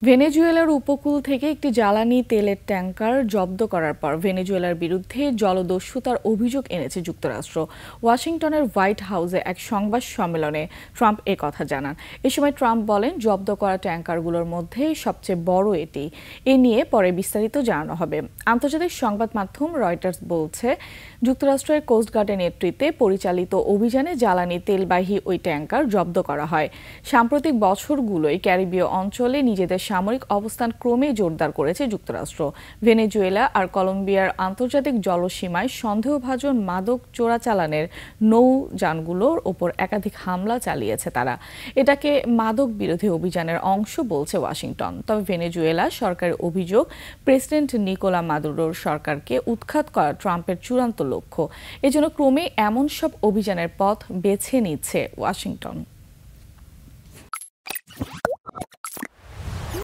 ভেনেজুয়েলার উপকূল থেকে একটি জ্বালানি তেলের ট্যাংকার জব্দ করার পর ভেনেজুয়েলার বিরুদ্ধে জলদস্যুতার অভিযোগ এনেছে যুক্তরাষ্ট্র। ওয়াশিংটনের হোয়াইট হাউসে এক সংবাদ সম্মেলনে ট্রাম্প কথা জানান। এ সময় ট্রাম্প বলেন, জব্দ করা ট্যাংকারগুলোর মধ্যে সবচেয়ে বড় এটি। এ নিয়ে পরে বিস্তারিত জানানো হবে। আন্তর্জাতিক সংবাদ মাধ্যম রয়টার্স বলছে, যুক্তরাষ্ট্রের কোস্টগার্ডের নেতৃত্বে পরিচালিত অভিযানে জ্বালানি তেলবাহী ওই ট্যাংকার জব্দ করা হয়। সাম্প্রতিক বছরগুলোয় ক্যারিবীয় অঞ্চলে নিজেদের সামরিক অবস্থান ক্রমেই জোরদার করেছে যুক্তরাষ্ট্র। ভেনেজুয়েলা আর কলম্বিয়ার আন্তর্জাতিক জলসীমায় সন্দেহভাজন মাদক চোরাচালানের নৌযানগুলোর ওপর একাধিক হামলা চালিয়েছে তারা। এটাকে মাদক বিরোধী অভিযানের অংশ বলছে ওয়াশিংটন। তবে ভেনেজুয়েলা সরকারের অভিযোগ, প্রেসিডেন্ট নিকোলা মাদুরোর সরকারকে উৎখাত করা ট্রাম্পের চূড়ান্ত লক্ষ্য। এজন্য ক্রমেই এমন সব অভিযানের পথ বেছে নিচ্ছে ওয়াশিংটন।